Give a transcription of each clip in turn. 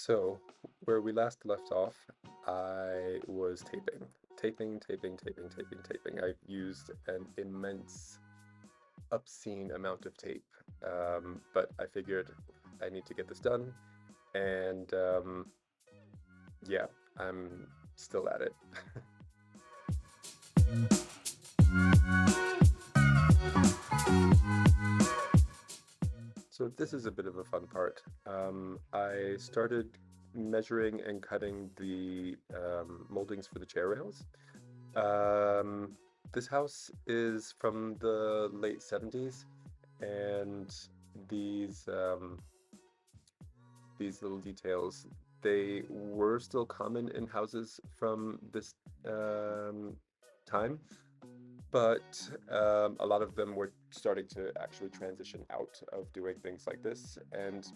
So, where we last left off, I was taping. I used an immense, obscene amount of tape, but I figured I need to get this done, and yeah, I'm still at it. So this is a bit of a fun part. I started measuring and cutting the moldings for the chair rails. Um, this house is from the late 70s, and these um, these little details, they were still common in houses from this um, time, but a lot of them were starting to actually transition out of doing things like this, and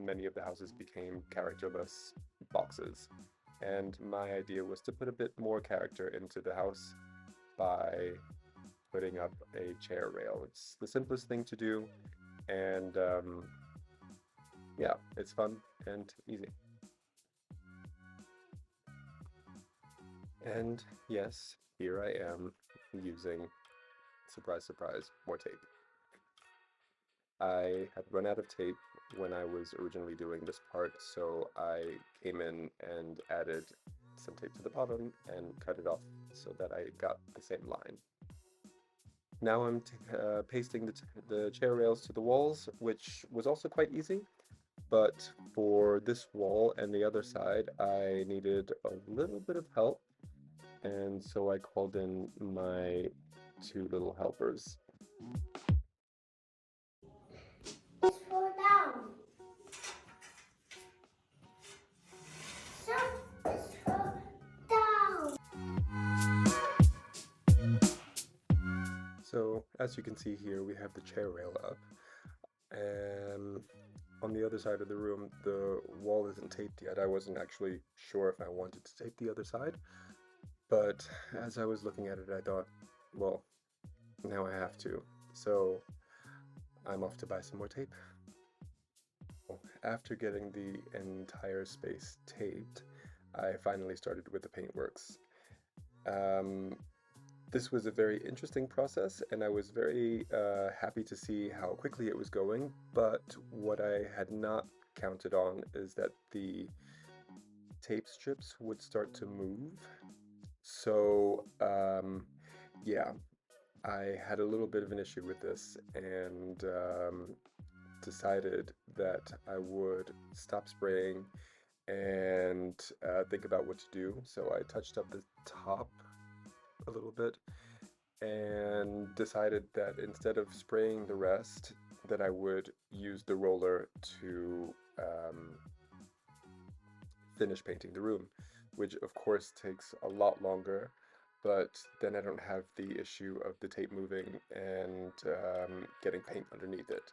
many of the houses became characterless boxes. And my idea was to put a bit more character into the house by putting up a chair rail. It's the simplest thing to do, and yeah, it's fun and easy. And yes, here I am using, surprise, surprise, more tape. I had run out of tape when I was originally doing this part, so I came in and added some tape to the bottom and cut it off so that I got the same line. Now I'm pasting the chair rails to the walls, which was also quite easy, but for this wall and the other side, I needed a little bit of help, and so I called in my two little helpers. Scroll down. Scroll down. So as you can see here, we have the chair rail up, and on the other side of the room, the wall isn't taped yet. I wasn't actually sure if I wanted to tape the other side, but as I was looking at it, I thought, well, now I have to. So I'm off to buy some more tape. After getting the entire space taped, I finally started with the paintworks. This was a very interesting process, and I was very happy to see how quickly it was going, but what I had not counted on is that the tape strips would start to move. So, yeah, I had a little bit of an issue with this, and decided that I would stop spraying and think about what to do. So I touched up the top a little bit and decided that instead of spraying the rest, that I would use the roller to finish painting the room, which of course takes a lot longer, but then I don't have the issue of the tape moving and getting paint underneath it.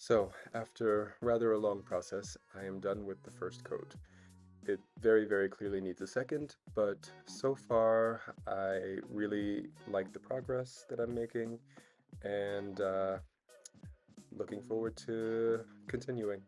So, after rather a long process, I am done with the first coat. It very, very clearly needs a second, but so far I really like the progress that I'm making, and looking forward to continuing.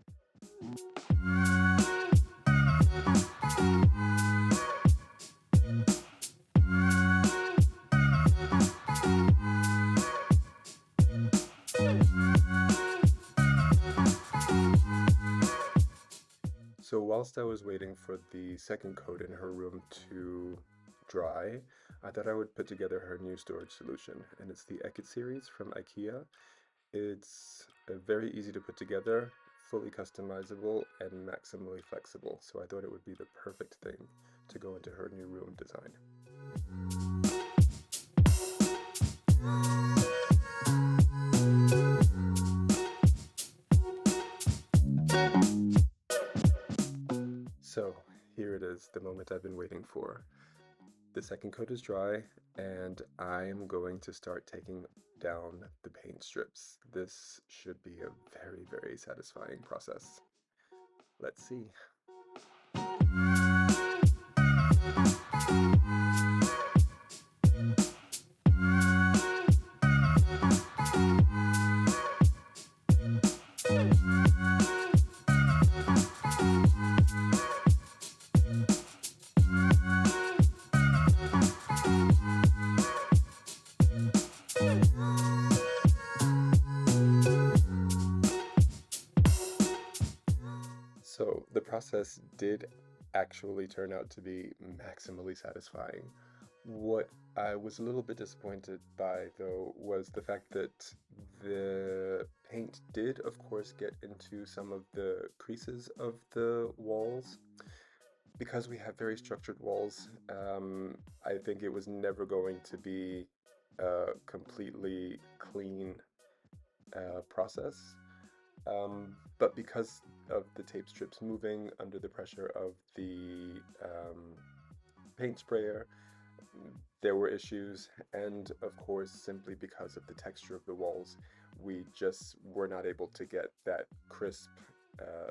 whilst I was waiting for the second coat in her room to dry, I thought I would put together her new storage solution, and it's the Eket series from IKEA. It's very easy to put together, fully customizable, and maximally flexible, so I thought it would be the perfect thing to go into her new room design. So here it is, the moment I've been waiting for. The second coat is dry, and I am going to start taking down the paint strips. This should be a very, very satisfying process. Let's see. So the process did actually turn out to be maximally satisfying. What I was a little bit disappointed by, though, was the fact that the paint did, of course, get into some of the creases of the walls. Because we have very structured walls, I think it was never going to be a completely clean process. But because of the tape strips moving under the pressure of the paint sprayer, there were issues, and of course, simply because of the texture of the walls, we just were not able to get that crisp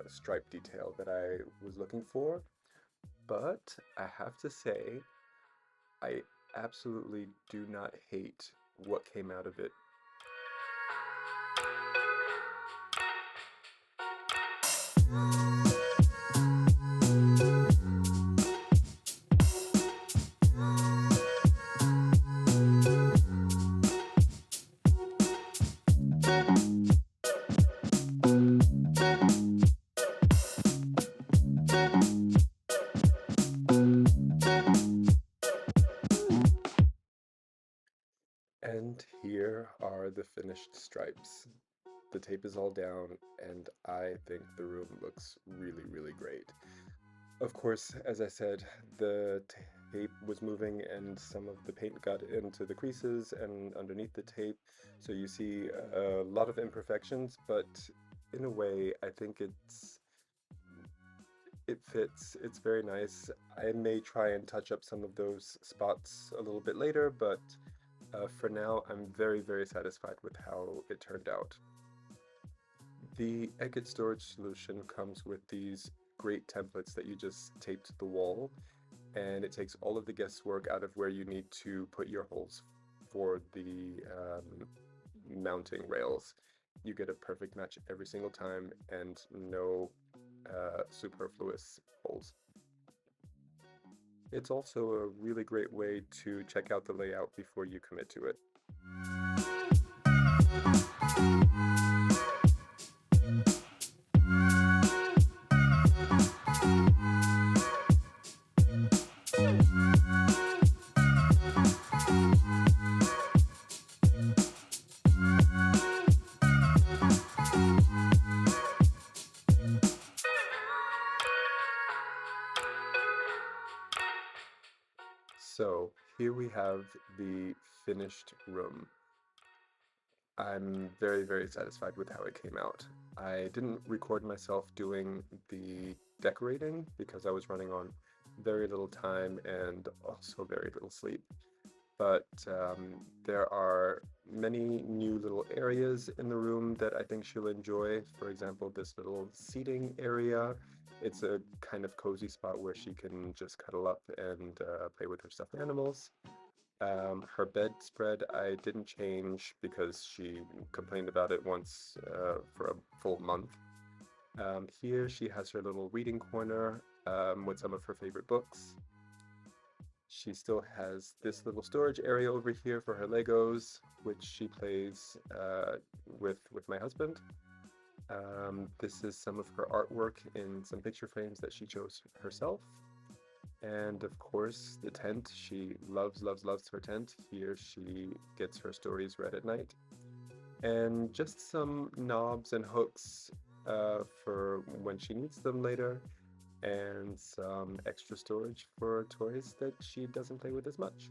stripe detail that I was looking for. But I have to say, I absolutely do not hate what came out of it. And here are the finished stripes. The tape is all down, and I think the room looks really, really great. Of course, as I said, the tape was moving and some of the paint got into the creases and underneath the tape. So you see a lot of imperfections, but in a way, I think it fits. It's very nice. I may try and touch up some of those spots a little bit later, but for now, I'm very, very satisfied with how it turned out. The Egged storage solution comes with these great templates that you just tape to the wall, and it takes all of the guesswork out of where you need to put your holes for the mounting rails. You get a perfect match every single time and no superfluous holes. It's also a really great way to check out the layout before you commit to it. So here we have the finished room. I'm very, very satisfied with how it came out. I didn't record myself doing the decorating because I was running on very little time and also very little sleep. But there are many new little areas in the room that I think she'll enjoy. For example, this little seating area. It's a kind of cozy spot where she can just cuddle up and play with her stuffed animals. Her bedspread I didn't change because she complained about it once for a full month. Here she has her little reading corner with some of her favorite books. She still has this little storage area over here for her Legos, which she plays with my husband. This is some of her artwork in some picture frames that she chose herself. And of course, the tent. She loves, loves, loves her tent. Here she gets her stories read at night. And just some knobs and hooks for when she needs them later, and some extra storage for toys that she doesn't play with as much.